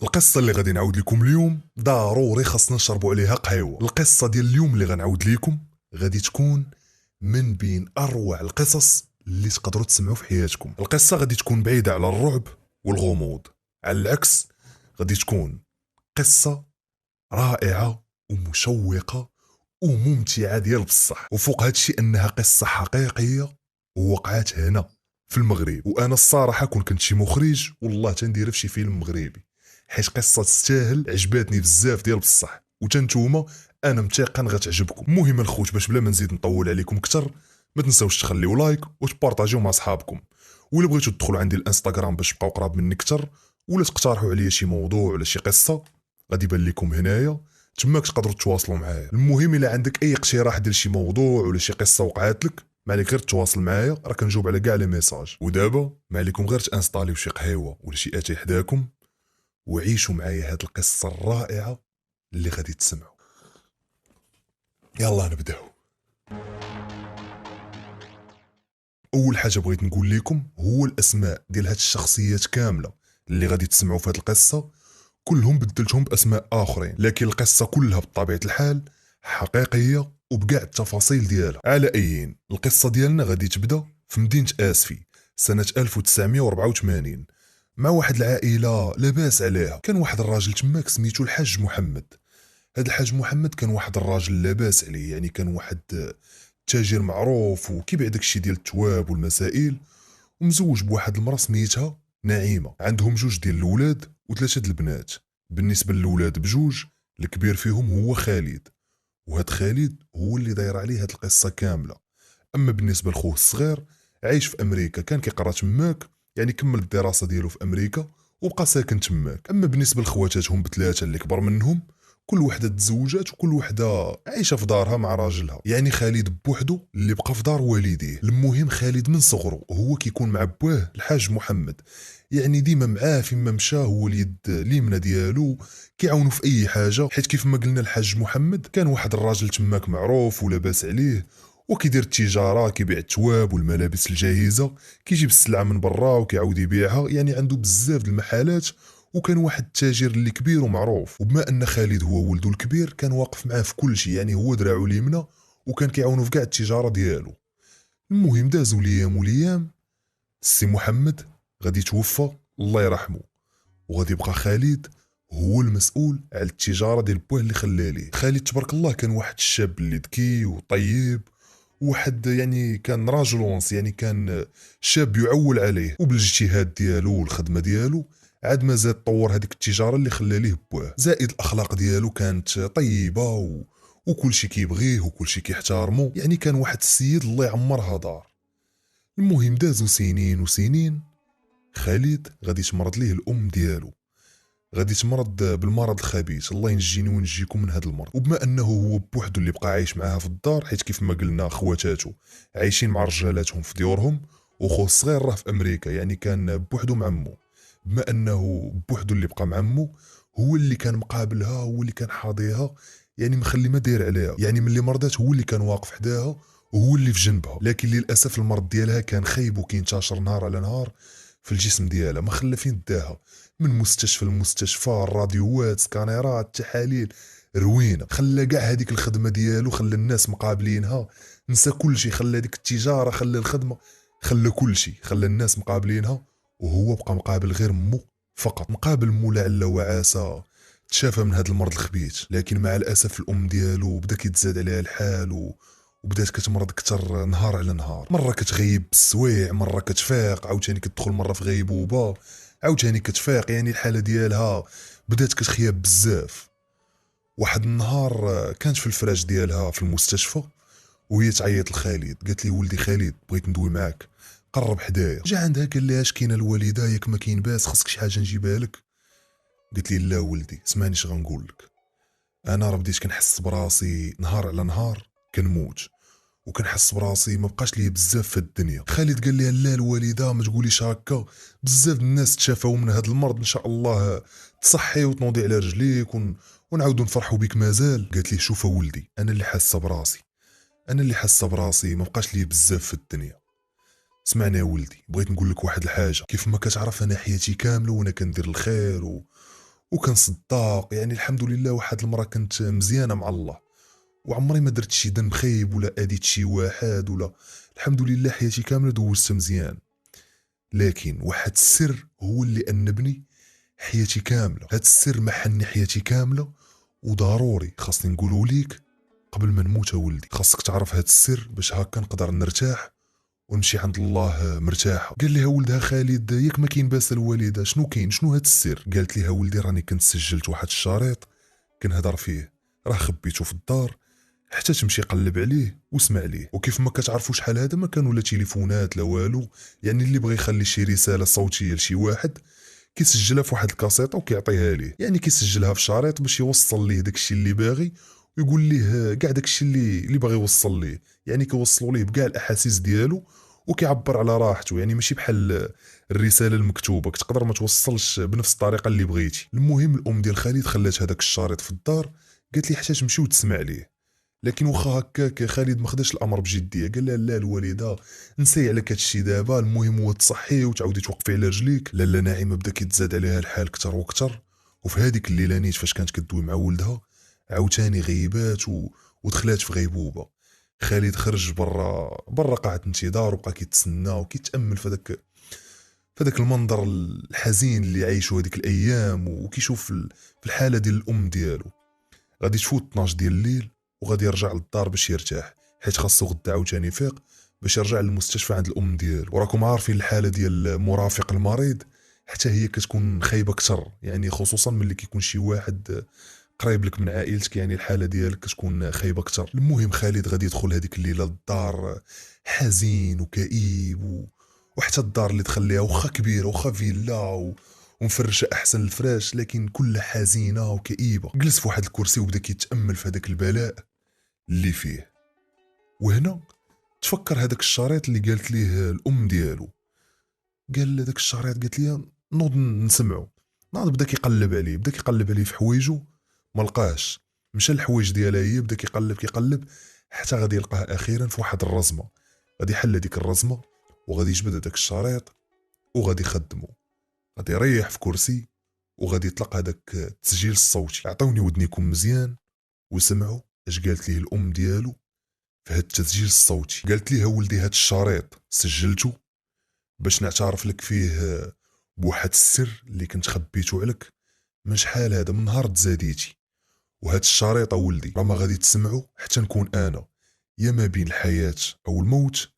القصة اللي غادي نعاود لكم اليوم ضروري خاصنا نشربوا عليها قهوة. القصة ديال اليوم اللي غنعاود لكم غادي تكون من بين أروع القصص اللي تقدروا تسمعوا في حياتكم. القصة غادي تكون بعيدة على الرعب والغموض، على العكس غادي تكون قصة رائعة ومشوقة وممتعة ديال بصح، وفوق هادشي أنها قصة حقيقية ووقعات هنا في المغرب. وأنا الصراحة كنت شي مخرج والله تندير في شي فيلم مغربي، حيت قصة تستاهل، عجباتني بزاف ديال بصح، وتنتوما انا متيقن غتعجبكم. المهم الخوت، باش بلا ما نزيد نطول عليكم اكثر، ما تنساوش تخليو لايك وتبارطاجيو مع صحابكم، ولا بغيتو تدخلوا عندي الانستغرام باش تبقاو قراب مني اكثر، ولا تقترحوا عليا شي موضوع ولا شي قصه غادي يبان لكم هنايا، تماك تقدروا تواصلوا معايا. المهم الا عندك اي اقتراح ديال شي موضوع ولا شي قصه وقعات لك، ما عليك غير تواصل معايا، راه كنجاوب على كاع لي ميساج. ودابا ما عليكم غير تانستاليو شي قهيوه ولا شي اتاي حداكم وعيشوا معايا هاد القصة الرائعة اللي غادي تسمعوا. يلا نبداو. أول حاجة بغيت نقول لكم هو الأسماء ديال هاد الشخصيات كاملة اللي غادي تسمعوا في هاد القصة كلهم بدلتهم بأسماء آخرين، لكن القصة كلها بطبيعة الحال حقيقية وبقاع التفاصيل ديالها. على أيين القصة ديالنا غادي تبدا في مدينة آسفي سنة 1984 مع واحد العائلة لاباس عليها. كان واحد الراجل تماك سميتو الحاج محمد. هاد الحاج محمد كان واحد الراجل لاباس عليه، يعني كان واحد تاجر معروف وكيبيع داكشي ديال التواب والمسائل، ومزوج بواحد المرا سميتها نعيمة. عندهم جوج ديال الولاد وثلاثة د البنات. بالنسبة للولاد بجوج، الكبير فيهم هو خالد، وهاد خالد هو اللي داير عليه هاد القصة كاملة. أما بالنسبة لخوه الصغير عايش في أمريكا، كان كيقرا تماك، يعني كمل الدراسة ديالو في أمريكا وبقى ساكن تماك. أما بالنسبة لخواتاتهم بثلاثة اللي كبر منهم، كل وحدة تزوجات وكل وحدة عايشة في دارها مع راجلها، يعني خالد بوحدو اللي بقى في دار والديه. المهم خالد من صغره هو كيكون مع بواه الحاج محمد، يعني ديما معاه فيما مشى، هو اليد اليمنى ديالو، كيعاونو في اي حاجه. حيت كيف ما قلنا الحاج محمد كان واحد الراجل تماك معروف ولاباس عليه، وكيدير التجاره، كيبيع التواب والملابس الجاهزه، كيجيب السلعه من برا وكيعاود يبيعها، يعني عنده بزاف د المحلات. وكان واحد التاجر اللي كبير ومعروف، وبما ان خالد هو ولده الكبير كان واقف معاه في كل شيء، يعني هو دراعو اليمنى وكان كيعاونو في كاع التجاره ديالو. المهم دازو ليام وليام، السي محمد غادي توفى الله يرحمه، وغادي يبقى خالد هو المسؤول على التجاره ديال بوه اللي خلى ليه. خالد تبارك الله كان واحد الشاب اللي ذكي وطيب، واحد يعني كان راجل ونص، يعني كان شاب يعول عليه، وبالاجتهاد ديالو والخدمه ديالو عاد ما زاد طور هذيك التجاره اللي خلى ليه بواه. زائد الاخلاق ديالو كانت طيبه وكل شيء كيبغيه وكل شيء كيحتارمه، يعني كان واحد السيد الله يعمرها دار. المهم دازو سنين وسنين، خالد غادي تمرض ليه الام ديالو، غادي تمرض بالمرض الخبيث، الله ينجيني ونجيكم من هذا المرض. وبما انه هو بوحدو اللي بقى عايش معاها في الدار، حيت كيف ما قلنا خواتاتو عايشين مع رجالاتهم في ديورهم، وخوه الصغير راه في امريكا، يعني كان بوحدو مع عمو. بما انه بوحدو اللي بقى مع عمو، هو اللي كان مقابلها، هو اللي كان حاضيها، يعني مخلي ما داير عليها، يعني ملي مرضات هو اللي كان واقف حداها وهو اللي في جنبها. لكن للاسف المرض ديالها كان خايب وكينتشر نهار على نهار في الجسم ديالها، ما خلى فين داها، من مستشفى لمستشفى، الراديوات، سكانيرات، تحاليل، روينه. خلى كاع هذيك الخدمه ديالو، خلى الناس مقابلينها، نسى كل شيء، خلى ديك التجاره، خلى الخدمه، خلى كل شيء، خلى الناس مقابلينها، وهو بقى مقابل غير مو فقط. مقابل مو لعل وعسى تشافى من هذا المرض الخبيث، لكن مع الاسف الام ديالو بدا كيتزاد عليها الحال وبدات كتمرض اكثر نهار على نهار. مره كتغيب بالسويع، مره كتفيق، عاوتاني كتدخل مره في غيبوبه، عاوتاني كتفيق، يعني الحاله ديالها بدات كتخيب بزاف. واحد النهار كانت في الفراش ديالها في المستشفى وهي تعيط لخالد، قالت لي ولدي خالد بغيت ندوي معاك، قرب حدايا. جا عندها قال لها اش كاينه الوالده، ياك ما كاين باس، خاصك شي حاجه نجيبها لك. قلت لي لا ولدي اسمعني اش غنقول لك، انا راه بديت كنحس براسي نهار على نهار كنموت، وكنحس براسي ما بقاش ليا بزاف في الدنيا. خالد قال لي لا الوالده ما تقوليش هكا، بزاف الناس تشافوا من هذا المرض، ان شاء الله تصحي وتنوضي على رجليك ونعاودوا نفرحوا بك مازال. قالت لي شوف ولدي، انا اللي حاسه براسي، انا اللي حاسه براسي ما بقاش ليا بزاف في الدنيا. اسمعني يا ولدي، بغيت نقول لك واحد الحاجه، كيف ما كتعرف انا حياتي كامله وانا كندير الخير وكنصدق يعني الحمد لله واحد المرة كنت مزيانة مع الله، وعمري ما درت شي ذنب خايب ولا اذيت شي واحد ولا، الحمد لله حياتي كاملة دوزتها مزيان. لكن واحد السر هو اللي أنبني حياتي كاملة، هاد السر محني حياتي كاملة، وضروري خاصني نقولو ليك قبل ما نموت ولدي. خاصك تعرف هاد السر باش هكا نقدر نرتاح ونمشي عند الله مرتاحه. قال لها ولدها خالد ياك ما كاين باس الوالده، شنو كاين شنو هاد السر؟ قالت لها ولدي راني كنت سجلت واحد الشريط كنهضر فيه، راه خبيته في الدار حتى تمشي قلب عليه واسمع ليه. وكيف ما كتعرفوا شحال هذا ما كانوا لا تليفونات لا والو، يعني اللي بغى يخلي شي رساله صوتيه لشي واحد كيسجلها في واحد الكاسيطه وكيعطيها ليه، يعني كيسجلها في شريط باش يوصل ليه داكشي اللي باغي، ويقول ليه كاع داكشي اللي باغي يوصل ليه، يعني كيوصلوا ليه بكاع الاحاسيس ديالو وكيعبر على راحته، يعني ماشي بحال الرساله المكتوبه كتقدر ما توصلش بنفس الطريقه اللي بغيتي. المهم الام ديال خالد خلات هذاك الشريط في الدار، قالت لي حتى تمشي وتسمع ليه. لكن واخا هكاك خالد ما خداش الامر بجديه، قال لها لا الوالده نسي عليك هادشي دابا، المهم هو تصحي وتعاودي توقفي على رجليك. لاله ناعمه بدا كيتزاد عليها الحال كتر وكتر، وفي هذيك الليله نيت فاش كانت كدوي مع ولدها عاوتاني غيبات ودخلات في غيبوبه. خالد خرج برا قاعه الانتظار وبقى كيتسنى وكيتامل في هذاك المنظر الحزين اللي عايشوا هذيك الايام، وكيشوف في الحاله ديال الام ديالو. غادي تفوت 12 ديال الليل وغادي يرجع للدار باش يرتاح، حيت خاصو غدا عاوتاني يفيق باش يرجع للمستشفى عند الام ديالو. وراكم عارفين الحاله ديال مرافق المريض حتى هي كتكون خايبه كتر، يعني خصوصا ملي كيكون شي واحد قريب لك من عائلتك، يعني الحاله ديالك كتكون خايبه كتر. المهم خالد غادي يدخل هذيك الليله للدار حزين وكئيب وحتى الدار اللي دخل ليها واخا كبيره واخا فيلا ومفرشه احسن الفراش، لكن كلها حزينه وكئيبه. جلس في واحد الكرسي وبدا كيتامل في هذاك البلاء اللي فيه. وهنا تفكر هذاك الشريط اللي قالت ليه الام ديالو، قال هذاك الشريط قالت لي نوض نسمعه. ناض بدا كيقلب عليه في حوايجو، ما لقاش. مشى الحوايج ديالها هي، بدا كيقلب حتى غادي يلقاه اخيرا في واحد الرزمه. غادي يحل هذيك الرزمه وغادي يجبد هذاك الشريط وغادي يخدمه، غادي يريح في كرسي وغادي يطلق هذاك التسجيل الصوتي. عطوني ودنيكم مزيان وسمعوا اش قالت ليه الام ديالو في هذا التسجيل الصوتي. قالت ليه ولدي هذا الشريط سجلته باش نعترف لك فيه بواحد السر اللي كنت خبيته عليك من شحال هذا، من نهار تزاديتي. وهذا الشريط ولدي راه ما غادي تسمعه حتى نكون انا يا ما بين الحياه او الموت،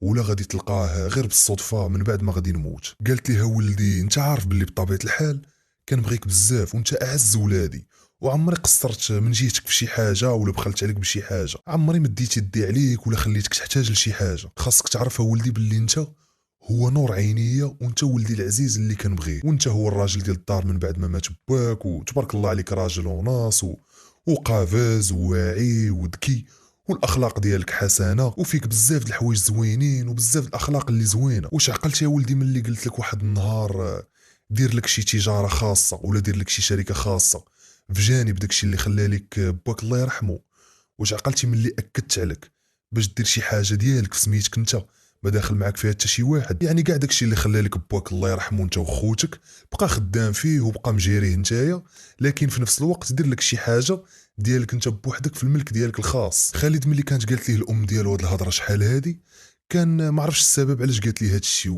ولا غادي تلقاه غير بالصدفه من بعد ما غادي نموت. قالت لها ولدي انت عارف باللي بطبيعه الحال كنبغيك بزاف وانت اعز ولادي، وعمري قصرت من جهتك في شي حاجه ولا بخلت عليك بشي حاجه، عمري مديت يدي عليك ولا خليتك تحتاج لشي حاجه. خاصك تعرفها ولدي باللي انت هو نور عينيا، وانت ولدي العزيز اللي كنبغيه، وانت هو الراجل ديال الدار من بعد ما مات باك، وتبارك الله عليك راجل وناص وقافز وواعي وذكي، والاخلاق ديالك حسنه وفيك بزاف د الحوايج زوينين وبزاف الاخلاق اللي زوينه. واش عقلت يا ولدي ملي قلت لك واحد النهار دير لك شي تجاره خاصه ولا دير لك شي شركه خاصه في جانب داكشي اللي خلى لك باك الله يرحمه؟ واش عقلتي ملي اكدت عليك باش دير شي حاجه ديالك في سميتك انت ما داخل معك فيها حتى شي واحد؟ يعني كاع داكشي اللي خلى لك باك الله يرحمه انت وخوتك بقى خدام فيه وبقى مجيريه نتايا، لكن في نفس الوقت دير لك شي حاجه ديالك انت بوحدك في الملك ديالك الخاص. خالد ملي كانت قالت ليه الام ديالو هاد الهضره شحال هادي كان ما عرفش السبب علاش قالت ليه هادشي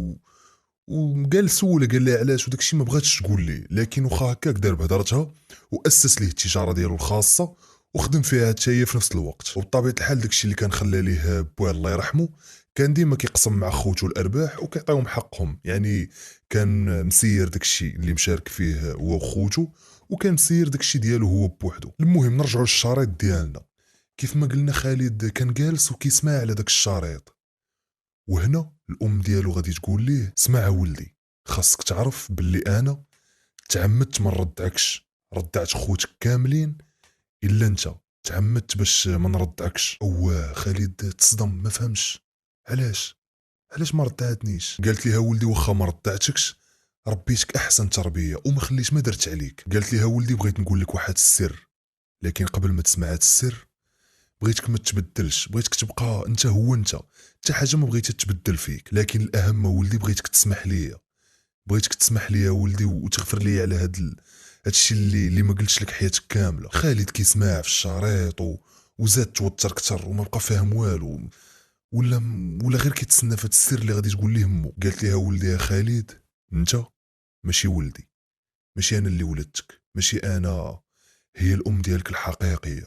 وقال سوله قال لها علاش، وداكشي ما بغاتش تقول ليه، لكن واخا هكاك دار بهضرتها واسس ليه التجاره ديالو الخاصه وخدم فيها حتى هي في نفس الوقت. وبطبيعه الحال داكشي اللي كان خلى ليه بوه الله يرحمه كان ديما كيقسم مع خوتو الارباح وكيعطيهم حقهم، يعني كان مسير داكشي اللي مشارك فيه هو وخوتو، وكان مسير داكشي ديالو هو بوحدو. المهم نرجعوا للشريط ديالنا. كيف ما قلنا خالد كان جالس وكيسمع على داك الشريط، وهنا الام ديالو غادي تقول ليه اسمع ولدي، خاصك تعرف باللي انا تعمدت ما نردعكش، ردعت خوتك كاملين الا انت، تعمدت باش ما نردعكش. او خالد تصدم ما فهمش علاش ما ردعتنيش؟ قالت لها ولدي واخا ما ردعتكش ربيتك احسن تربيه وما خليت ما درت عليك. قالت لها ولدي بغيت نقول لك واحد السر، لكن قبل ما تسمع هذا السر بغيتك ما تبدلش، بغيتك تبقى انت هو انت، حتى حاجه ما بغيتها تبدل فيك. لكن الاهم ولدي بغيتك تسمح لي، بغيتك تسمح لي يا ولدي وتغفر لي على هاد هادشي اللي ما قلتش لك حياتك كامله. خالد كيسمع في الشريط وزاد توتر كتر وما بقى فاهم والو، ولا ولا غير كيتسنى في هاد السر اللي غادي تقول ليه امو. قالت ليها ولدي يا خالد، انت ماشي ولدي، ماشي انا اللي ولدتك، ماشي انا، هي الام ديالك الحقيقيه،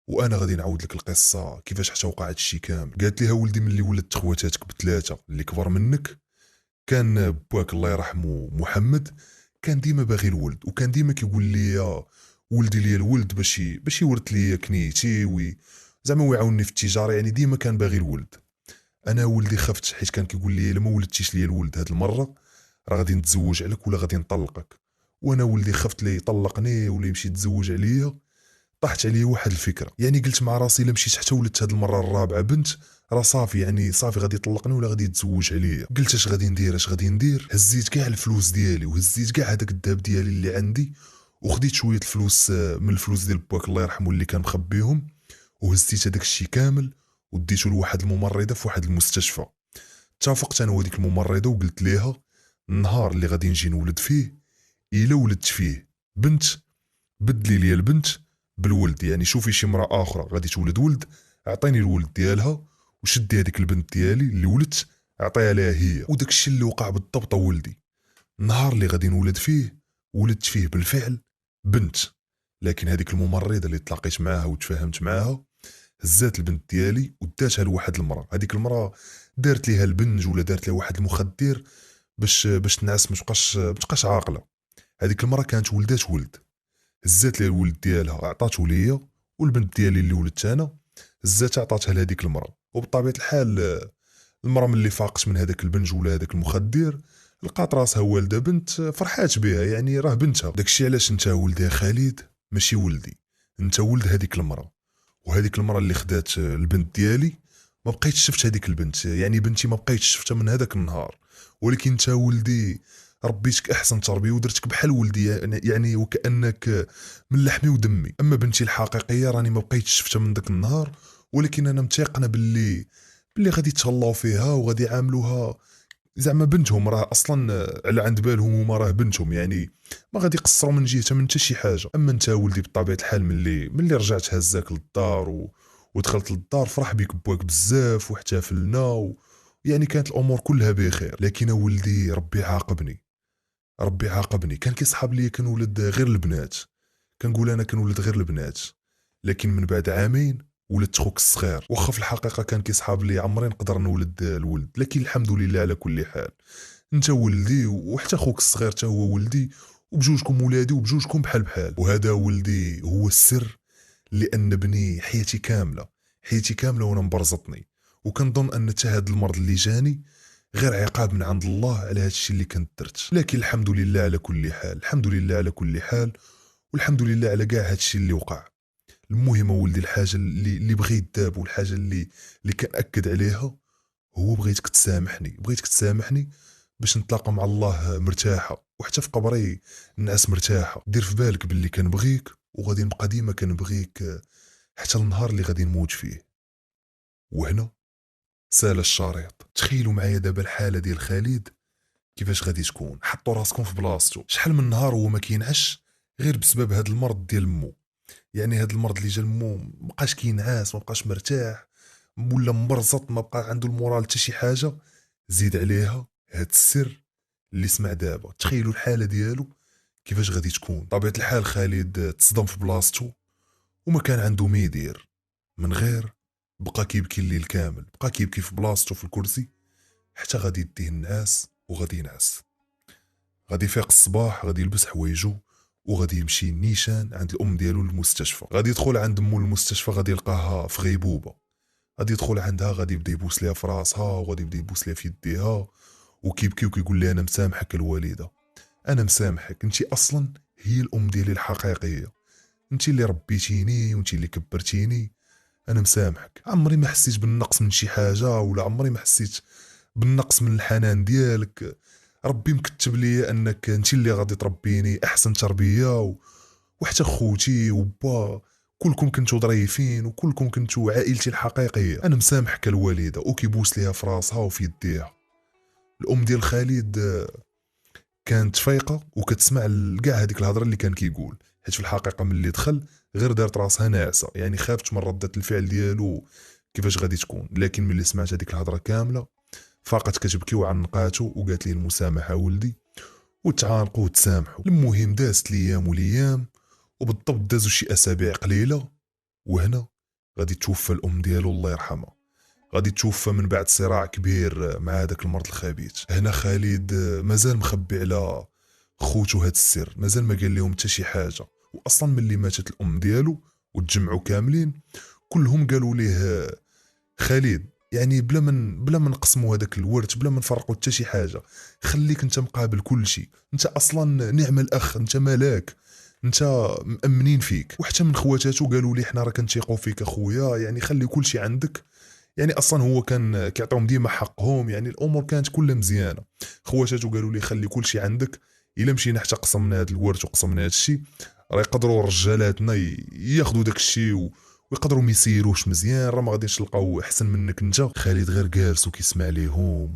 وانا غادي نعاود لك القصه كيفاش حتى وقع هادشي كامل. قالت ليها ولدي ملي ولدت خواتاتك بثلاثه اللي كبر منك، كان باك الله يرحمه محمد كان ديما باغي الولد، وكان ديما كيقول لي ولدي لي الولد باش يورث لي كنيتي زعما ويعاونني في التجاره، يعني ديما كان باغي الولد. انا ولدي خفت حيت كان كيقول لي الا ما ولدتيش لي الولد هاد المره راه غادي نتزوج عليك ولا غادي نطلقك. وانا ولدي خفت لي يطلقني ولا يمشي يتزوج عليا. طاحت عليا واحد الفكره، يعني قلت مع راسي الا مشيت حتى ولدت هاد المره الرابعه بنت راه صافي، يعني صافي غادي يطلقني ولا غادي يتزوج عليا. قلت اش غادي ندير، هزيت كاع الفلوس ديالي وهزيت كاع هذاك الذهب ديالي اللي عندي، وخديت شويه الفلوس من الفلوس ديال باك الله يرحمه اللي كان مخبيهم، وهزيت هذاك الشيء كامل وديته لواحد الممرضه في واحد المستشفى. اتفقت انا وهذيك الممرضه وقلت ليها النهار اللي غادي نجي نولد فيه، الا ولدت فيه بنت بدلي لي البنت بالولد، يعني شوفي شي امراه اخرى غادي تولد ولد اعطيني الولد ديالها، وشدي هذيك البنت ديالي اللي ولدت اعطيها لها هي. وداك الشيء اللي وقع بالضبط ولدي. النهار اللي غادي نولد فيه ولدت فيه بالفعل بنت، لكن هذيك الممرضه اللي تلاقيت معاها وتفاهمت معاها هزات البنت ديالي وداتها لواحد المراه. هذيك المراه دارت ليها البنج ولا دارت لها واحد المخدر باش تنعس ما تبقاش عاقله. هذيك المراه كانت ولدات ولد، هزات لي الولد ديالها عطاتو ليا، والبنت ديالي اللي ولدت انا هزات عطاتها لهذيك المراه. وبطبيعه الحال المراه ملي فاقت من هذاك البنج ولا هذاك المخدر لقات راسها والده بنت، فرحات بها، يعني راه بنتها. داكشي علاش انت ولدي يا خالد ماشي ولدي، انت ولد هذيك المراه. وهذيك المراه اللي خدات البنت ديالي ما بقيتش شفت هذيك البنت، يعني بنتي ما بقيتش شفتها من هذاك النهار. ولكن انت ولدي ربيتك احسن تربيه ودرتك بحال ولدي، يعني وكانك من لحمي ودمي. اما بنتي الحقيقيه راني ما بقيتش شفتها من ذاك النهار، ولكن انا متيقنه باللي غادي يتهلاو فيها وغادي يعاملوها زعما بنتهم، راه اصلا على عند بالهم وما راه بنتهم، يعني ما غادي يقصروا من جهتها من حتى شي حاجه. اما انت ولدي بطبيعه الحال ملي رجعت هزاك للدار ودخلت للدار فرح بك بواك بزاف واحتفلنا يعني كانت الامور كلها بخير. لكن ولدي ربي عاقبني، كان كيصحاب لي كنولد غير البنات، كنقول انا كنولد غير البنات. لكن من بعد عامين ولدت خوك الصغير، واخا في الحقيقه كان كيصحاب لي عمري نقدر نولد الولد، لكن الحمد لله على كل حال. انت ولدي وحتى خوك الصغير حتى هو ولدي، وبجوجكم ولادي وبجوجكم بحال بحال. وهذا ولدي هو السر لان بني حياتي كامله وانا مبرزطني. وكنظن ان حتى هذا المرض اللي جاني غير عقاب من عند الله على هذا الشيء اللي كنت درت. لكن الحمد لله على كل حال، الحمد لله على كل حال، والحمد لله على كاع هذا الشيء اللي وقع. المهم ولدي الحاجه اللي بغيت داب والحاجه اللي كنأكد عليها هو بغيتك تسامحني باش نتلاقى مع الله مرتاحه، وحتى في قبري الناس مرتاحه. دير في بالك باللي كنبغيك وغادي نبقى ديما كنبغيك حتى النهار اللي غادي نموت فيه. وهنا سال الشريط. تخيلوا معايا دابا الحاله ديال خالد كيفاش غادي تكون، حطوا راسكم في بلاصتو. شحال من نهار هو ما كينعش غير بسبب هذا المرض ديال مو، يعني هذا المرض اللي جا لمو مابقاش كينعس، مابقاش مرتاح، ولا مبرزط، ما بقى عنده المورال حتى شي حاجه. زيد عليها هاد السر اللي سمع دابا. تخيلوا الحاله ديالو كيفاش غادي تكون. طبيعه الحال خالد تصدم في بلاصتو وما كان عنده ما يدير من غير بقى كيبكي الليل كامل، بقى كيبكي في بلاصتو في الكرسي حتى غادي يديه النعاس وغادي ينعس. غادي يفيق الصباح، غادي يلبس حوايجو وغادي يمشي نيشان عند الام ديالو للمستشفى. غادي يدخل عند مو المستشفى، غادي يلقاها في غيبوبه. غادي يدخل عندها، غادي يبدا يبوس ليها في راسها وغادي يبدا يبوس ليها في يديها وكيبكي وكيقول لها انا مسامحك الوالده، انا مسامحك، انت اصلا هي الام ديالي الحقيقيه، انت اللي ربيتيني وانت اللي كبرتيني، انا مسامحك. عمري ما حسيت بالنقص من شي حاجه، ولا عمري ما حسيت بالنقص من الحنان ديالك. ربي مكتب لي انك انت اللي غادي تربيني احسن تربيه وحتى خوتي وبا كلكم كنتو ظريفين وكلكم كنتو عائلتي الحقيقيه. انا مسامحك الوالده، وكيبوس ليها في راسها وفي يديها. الام ديال خالد كانت فايقه وكتسمع كاع هذيك الهضره اللي كان كيقول، حيت في الحقيقه ملي دخل غير دارت راسها ناعسه، يعني خافت من رده الفعل ديالو كيفاش غادي تكون. لكن ملي سمعت هذيك الهضره كامله فاقت كتبكي وعنقاتو وقالت لي المسامحه ولدي، وتعانقوا وتسامحوا. المهم دازت الايام والايام، وبالضبط دازوا شي اسابيع قليله، وهنا غادي توفى الام ديالو الله يرحمها. غادي توفى من بعد صراع كبير مع هذاك المرض الخبيث. هنا خالد مازال مخبي على خوتو هاد السر، مازال ما قال لهم حتى شي حاجه. واصلا ملي ماتت الام ديالو وتجمعوا كاملين كلهم قالوا ليه خالد يعني بلا ما نقسموا هذاك الورث، بلا ما نفرقوا حتى شي حاجه، خليك انت مقابل كل شيء، انت اصلا نعم الاخ، انت ملاك، انت مأمنين فيك. وحتى من خواتاتو قالوا لي حنا راه كنثيقوا فيك اخويا، يعني خلي كل شيء عندك. يعني اصلا هو كان كيعطيهم ديما حقهم، يعني الامور كانت كلها مزيانه. خواتاتو قالوا لي خلي كل شيء عندك، الا مشينا حتى قسمنا هذا الورث وقسمنا هذا الشيء راه يقدروا رجالاتنا ياخذوا داك الشيء ويقدروا ما يسيروش مزيان، راه ما غاديش نلقاو احسن منك انت. خالد غير جالس وكيسمع ليهم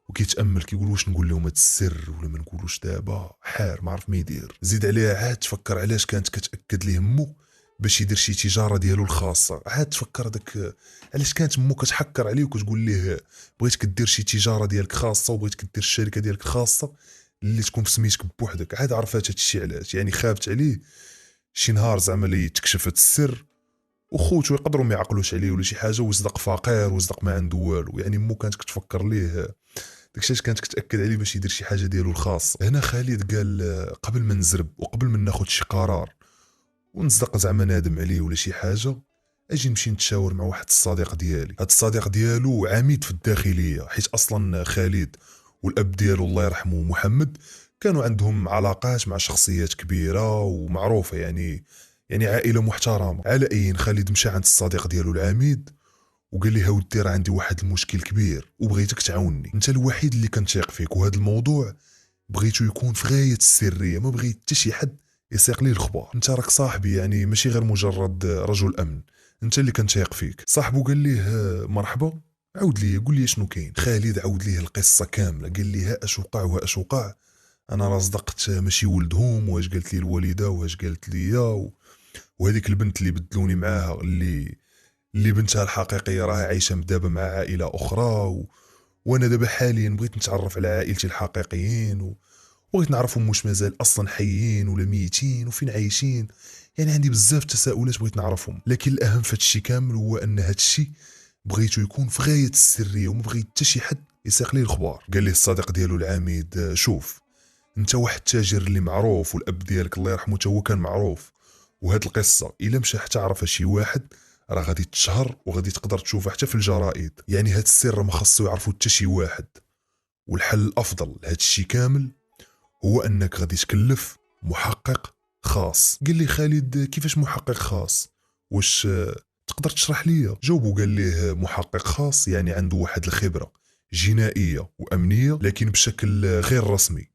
وكيتامل، كيقول واش نقول لهم هذا السر ولا ما نقولوش دابا، حار ما عرف ما يدير. زيد عليها عاد تفكر علاش كانت كتاكد ليه مو باش يدير شي تجاره ديالو الخاصه. عاد تفكر داك علاش كانت مو كتحكر عليه وكتقول ليه بغيتك دير شي تجاره ديالك خاصه وبغيتك دير الشركه ديالك الخاصه اللي تكون بسميتك بوحدك. عاد عرفات هادشي علاش، يعني خافت عليه شي نهار زعما اللي يتكشف هاد السر وخوتو يقدروا ما يعقلوش عليه ولا شي حاجه، ويصدق فقير ويصدق ما عنده والو. يعني مو كانت كتفكر ليه داكشي كانت كتاكد عليه باش يدير شي حاجه ديالو الخاصه. هنا خالد قال قبل ما نزرب وقبل ما ناخذ شي قرار ونصدق زعما نادم عليه ولا شي حاجه، اجي نمشي نتشاور مع واحد الصديق ديالي. هاد الصديق ديالو عميد في الداخليه، حيت اصلا خالد والاب ديالو الله يرحمه محمد كانوا عندهم علاقات مع شخصيات كبيره ومعروفه، يعني عائله محترمه. على اي خالد مشى عند الصديق ديالو العميد وقال لي ودي راه عندي واحد المشكل كبير وبغيتك تعاوني، انت الوحيد اللي كنثيق فيك، وهذا الموضوع بغيتو يكون في غايه السريه، ما بغيت حتى شي حد يسيق لي الخبار. انت راك صاحبي، يعني ماشي غير مجرد رجل امن، انت اللي كنثيق فيك. صاحبو قال ليه مرحبا، عاود لي قول لي شنو كاين. خالد عاود ليه القصه كامله، قال لي ها اش وقع وها اش وقع، انا راه صدقت ماشي ولدهم، واش قالت لي الوالده واش قالت لي وهذيك البنت اللي بدلوني معاها اللي بنتها الحقيقيه راه عايشه دابا مع عائله اخرى وانا دابا حاليا بغيت نتعرف على عائلتي الحقيقيين وبغيت نعرفهم واش مازال اصلا حيين ولا ميتين وفين عايشين. يعني عندي بزاف تساؤلات بغيت نعرفهم، لكن الاهم في هادشي كامل هو ان هادشي بغيتو يكون في غايه السريه وما بغيت حتى شي حد يسيق لي الخبار. قال لي الصديق ديالو العميد شوف، انت واحد التاجر اللي معروف والاب ديالك الله يرحمه تا هو كان معروف، وهاد القصه الا مشى حتى عرفها شي واحد راه غادي تشهر وغادي تقدر تشوفها حتى في الجرائد. يعني هاد السر ما خاصو يعرفو حتى شي واحد، والحل الافضل لهاد الشي كامل هو انك غادي تكلف محقق خاص. قال لي خالد كيفاش محقق خاص، واش تقدر تشرح لي؟ جاوبو قال ليه محقق خاص يعني عنده واحد الخبره جنائيه وامنيه لكن بشكل غير رسمي.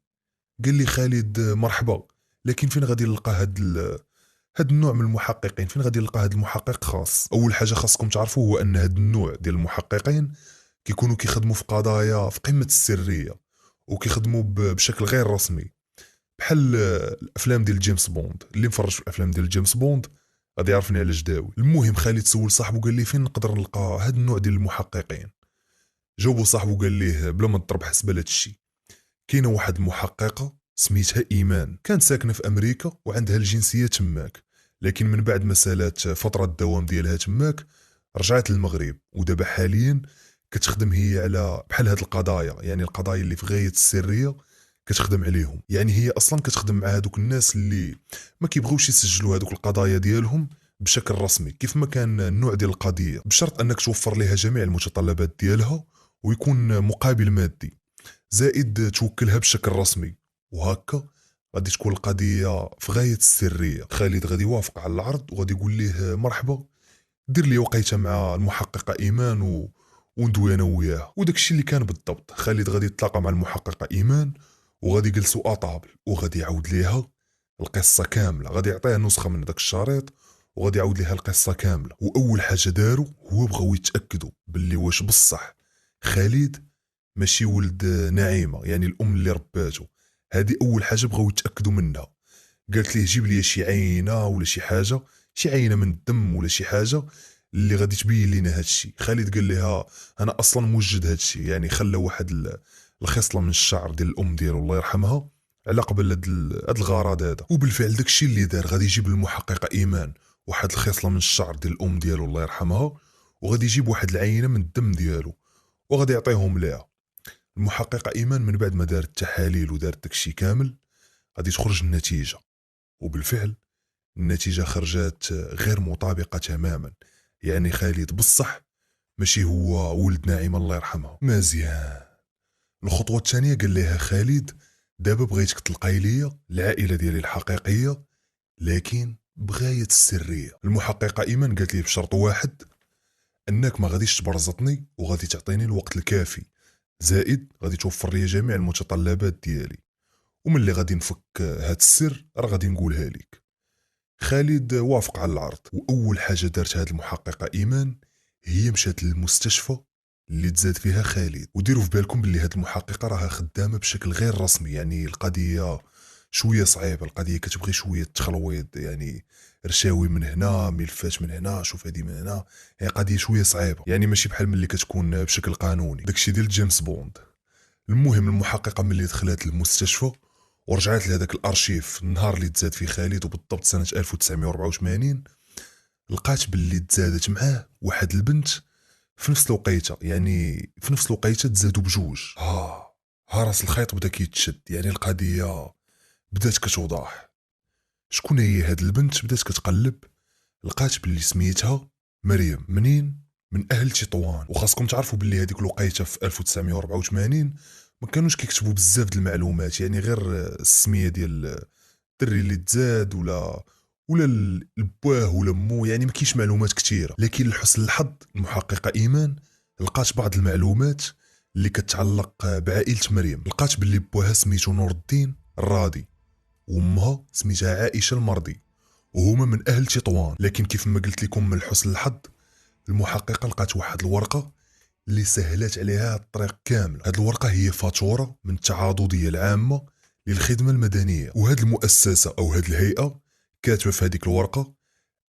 قال لي خالد مرحبا، لكن فين غادي نلقى هاد النوع من المحققين؟ فين غادي نلقى هاد المحقق خاص؟ اول حاجه خاصكم تعرفوا هو ان هاد النوع ديال المحققين كيكونوا كيخدموا في قضايا في قمه السريه وكيخدموا بشكل غير رسمي، بحال الافلام ديال جيمس بوند. اللي مفرج في الافلام ديال جيمس بوند غادي يعرفني على جداوي. المهم خالد سول صاحبه قال لي فين نقدر نلقى هاد النوع ديال المحققين. جاوبو صاحبه قال ليه بلا ما تضرب حسبه لهاد الشيء، كاينه واحد المحققه سميتها ايمان، كانت ساكنه في امريكا وعندها الجنسيه تماك، لكن من بعد ما سالات فتره الدوام ديالها تماك رجعت للمغرب، ودابا حاليا كتخدم هي على بحال هاد القضايا، يعني القضايا اللي في غايه السريه كتخدم عليهم. يعني هي اصلا كتخدم مع هادوك الناس اللي ما كيبغيوش يسجلوا هادوك القضايا ديالهم بشكل رسمي كيف ما كان النوع ديال القضيه، بشرط انك توفر لها جميع المتطلبات ديالها ويكون مقابل مادي، زائد توكلها بشكل رسمي، وهكا غادي تكون القضيه في غايه السريه. خالد غادي يوافق على العرض وغادي يقول ليه مرحبا، دير لي وقيته مع المحققه ايمان وندوي انا وياها. وداك الشيء اللي كان بالضبط، خالد غادي يتلاقى مع المحققه ايمان وغادي يجلسوا اطابل وغادي يعاود ليها القصه كامله، غادي يعطيها نسخه من داك الشريط وغادي يعاود ليها القصه كامله. واول حاجه داروا هو بغاو يتاكدوا باللي واش بصح خالد ماشي ولد نعيمه، يعني الام اللي رباته، هذه اول حاجه بغاو يتاكدوا منها. قالت ليه جيب لي شي عينه ولا شي حاجه، شي عينه من الدم ولا شي حاجه اللي غادي تبين لينا هذا الشيء. خالد قال لها انا اصلا موجد هذا الشيء، يعني خلى واحد الخصله من الشعر ديال الام ديالو الله يرحمها على قبل هاد الغرض هذا. وبالفعل داك الشيء اللي دار، غادي يجيب المحققه ايمان واحد الخصله من الشعر ديال الام ديالو الله يرحمها، وغادي يجيب واحد العينه من الدم ديالو وغادي يعطيهم ليها. المحققه ايمان من بعد ما دارت التحاليل ودارت داكشي كامل غادي تخرج النتيجه. وبالفعل النتيجه خرجت غير مطابقه تماما، يعني خالد بصح ماشي هو ولد نعيمه الله يرحمها. مزيان. الخطوه الثانيه قال لها خالد دابا بغيتك تلقاي ليا العائله ديالي الحقيقيه لكن بغايه السريه. المحققه ايمان قالت لي بشرط واحد، انك ما غاديش تبرزطني وغادي تعطيني الوقت الكافي، زائد غادي توفر لي جميع المتطلبات ديالي، ومن اللي غادي نفك هاد السر راه غادي نقولها لك. خالد وافق على العرض، واول حاجه دارت هاد المحققه ايمان هي مشات للمستشفى اللي تزاد فيها خالد. وديروا في بالكم باللي هاد المحققه راها خدامه بشكل غير رسمي، يعني القضيه شويه صعيبه، القضيه كتبغي شويه تخلويض، يعني رشاوي من هنا، ملفات من هنا، شوف هذه من هنا، يعني قضيه شويه صعيبه، يعني ماشي بحال ملي كتكون بشكل قانوني، داكشي ديال جيمس بوند. المهم المحققه ملي دخلت للمستشفى ورجعت لهذاك الارشيف النهار اللي تزاد فيه خالد وبالضبط سنه 1984، لقات باللي تزادت معاه واحد البنت في نفس الوقيته، يعني في نفس الوقيته تزادوا بجوج. ها راس الخيط بدا كيتشد، يعني القضيه بدات كتوضح. شكون هي هاد البنت؟ بدات كتقلب لقات باللي سميتها مريم. منين؟ من اهل تطوان. وخاصكم تعرفوا باللي هذيك الوقيته في 1984 ما كانوش كيكتبوا بزاف د المعلومات، يعني غير السميه ديال الدري اللي تزاد ولا البواه ولا مو، يعني ما كاينش معلومات كثيره. لكن لحسن الحظ المحققه ايمان لقات بعض المعلومات اللي كتعلق بعائله مريم. لقات باللي بوها سميتو نور الدين الراضي، وامها سميتها عائشه المرضي، وهما من اهل تطوان. لكن كيف ما قلت لكم من حسن الحظ المحققه لقات واحد الورقه اللي سهلت عليها الطريق كامل. هاد الورقه هي فاتوره من التعاضديه العامه للخدمه المدنيه، وهاد المؤسسه او هاد الهيئه كاتبه في هذيك الورقه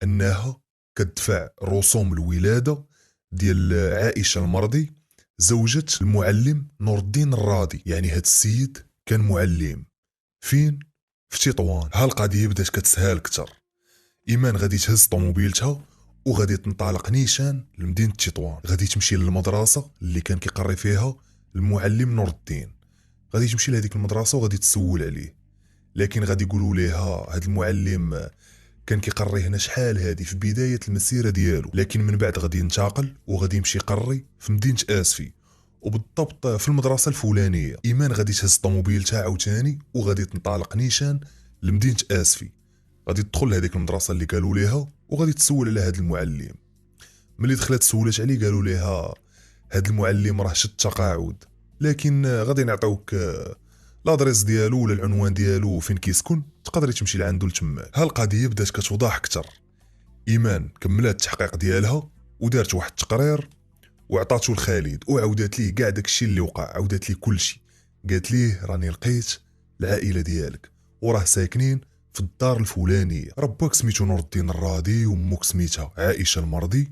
انها كتدفع رسوم الولاده ديال عائشه المرضي زوجة المعلم نور الدين الراضي. يعني هاد السيد كان معلم فين؟ في تطوان. ها القضيه بدات كتسهل كتر. ايمان غادي تهز طوموبيلتها وغادي تنطلق نيشان لمدينه تطوان، غادي تمشي للمدرسه اللي كان كيقري فيها المعلم نور الدين. غادي تمشي لهذيك المدرسه وغادي تسول عليه، لكن غادي يقولوا ليها هذا المعلم كان كيقري هنا شحال هادي في بدايه المسيره ديالو، لكن من بعد غادي ينتقل وغادي يمشي يقري في مدينه اسفي، وبالضبط في المدرسه الفلانيه. ايمان غادي تهز طوموبيلتها عاوتاني وغادي تنطلق نيشان لمدينه اسفي، غادي تدخل لهذيك المدرسه اللي قالوا ليها وغادي تسول على هذا المعلم. ملي دخلت سولت عليه قالوا ليها هذا المعلم راه شد تقاعد، لكن غادي نعطيوك لادريس ديالو ولا العنوان ديالو فين كيسكن، تقدري تمشي لعندو لتماك. ها القضيه بدات كتوضح اكثر. ايمان كملات التحقيق ديالها ودارت واحد التقرير وعطاتو لخالد وعاودات ليه كاع داكشي اللي وقع، عاودات ليه كلشي. قالت ليه راني لقيت العائله ديالك وراه ساكنين في الدار الفلانيه، رباك سميتو نور الدين الراضي وامك سميتها عائشه المرضي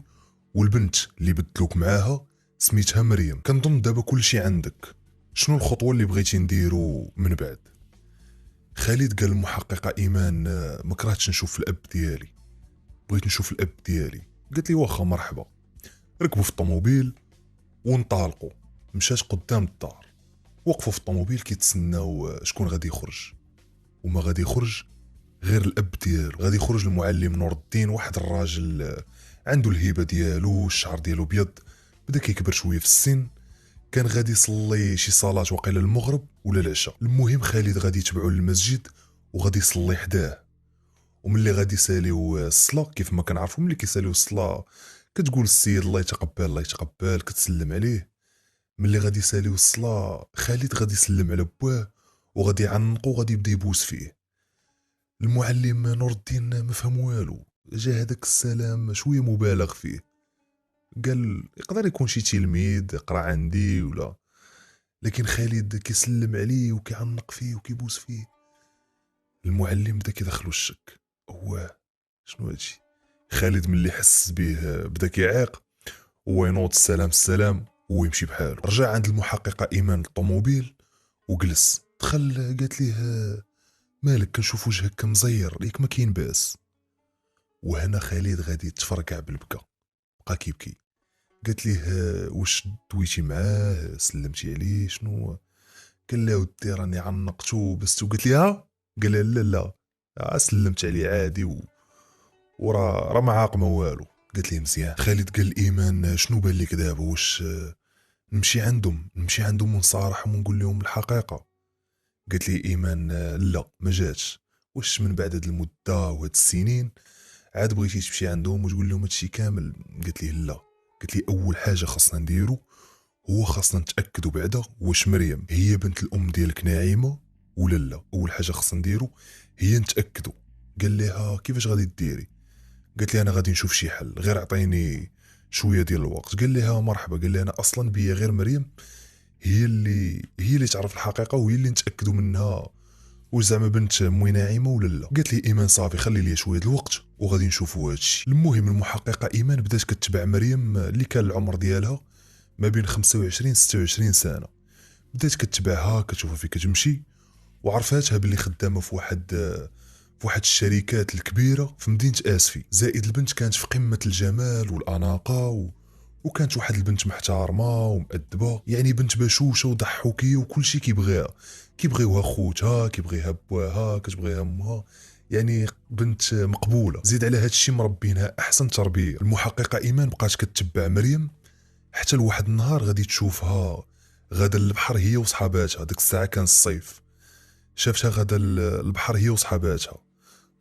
والبنت اللي بدلوك معاها سميتها مريم. كنظن دابا كلشي عندك، شنو الخطوه اللي بغيتي نديرو من بعد؟ خالد قال المحققه ايمان ما كرهتش نشوف الاب ديالي، بغيت نشوف الاب ديالي. قالت لي واخا مرحبا. ركبوا في الطوموبيل وانطلقوا. مشات قدام الدار، وقفوا في الطوموبيل كيتسناو شكون غادي يخرج، وما غادي يخرج غير الاب ديالو. غادي يخرج المعلم نور الدين، واحد الراجل عنده الهيبه ديالو، الشعر ديالو ابيض، بدا كيكبر شويه في السن، كان غادي يصلي شي صلاه وقيله المغرب ولا العشاء. المهم خالد غادي يتبعوا للمسجد وغادي يصلي حداه. وملي غادي يساليو الصلاه كيف ما كنعرفوا ملي كيساليو الصلاه كتقول السيد الله يتقبل الله يتقبل، كتسلم عليه. ملي غادي يساليو الصلاه خالد غادي يسلم على بواه وغادي يعنقو وغادي يبدا يبوس فيه. المعلم نور الدين ما فهم والو، جا هذاك السلام شويه مبالغ فيه، قال يقدر يكون شي تلميذ يقرا عندي ولا. لكن خالد كيسلم عليه وكيعنق فيه وكيبوس فيه. المعلم بدا كيدخلو الشك، هو شنو هادشي؟ خالد ملي حس بيه بدا كيعيق، هو ينوض السلام السلام ويمشي بحاله. رجع عند المحققة إيمان الطوموبيل وجلس. دخل قالت ليه مالك كنشوف وجهك مزير ليك ما كاين باس. وهنا خالد غادي يتفرقع بالبكا، بقى كيبكي. قالت ليه واش دويتي معاه سلمتي عليه شنو؟ قال لها ودي راني عنقتو بس. قالت لي ها؟ قال لها لا لا سلمت عليه عادي ورا ما عاق ما والو. قالت لي مزيان. خالد قال ايمان شنو بان لك دابا؟ واش نمشي عندهم ونصارحهم ونقول لهم الحقيقه؟ قالت لي ايمان لا ما جاتش. واش من بعد هاد المده وهاد السنين عاد بغيتي تمشي عندهم وتقول لهم هادشي كامل؟ قالت لي لا. قالت لي اول حاجه خاصنا نديرو هو خاصنا نتاكدوا بعدا واش مريم هي بنت الام ديالك نعيمه ولا لا. اول حاجه خاصنا نديرو هي نتاكدوا. قال لها كيفاش غادي ديري؟ قالت لي انا غادي نشوف شي حل، غير عطيني شويه ديال الوقت. قال لها مرحبا. قال لي انا اصلا بيا غير مريم هي اللي تعرف الحقيقه وهي اللي نتاكدوا منها واش زعما بنت موي ناعمه ولا لا. قالت لي ايمان صافي خلي لي شويه الوقت وغادي نشوفوا هادشي. المهم المحققه ايمان بدات كتبع مريم اللي كان العمر ديالها ما بين 25 26 سنه. بدات كتبعها كتشوفها فين كتمشي، وعرفاتها باللي خدامه في واحد الشركات الكبيره في مدينه اسفي. زائد البنت كانت في قمه الجمال والاناقه وكانت واحد البنت محترمه ومؤدبه، يعني بنت بشوشه وضحوكيه وكل شيء كيبغيوها خوتها، كيبغيها بواها، كتبغيها امها، يعني بنت مقبوله. زيد على هذا الشيء مربينها احسن تربيه. المحققه ايمان بقات كتتبع مريم حتى لواحد النهار غادي تشوفها غادا للبحر هي وصحاباتها. ديك الساعه كان الصيف، شافتها غادا للبحر هي وصحاباتها.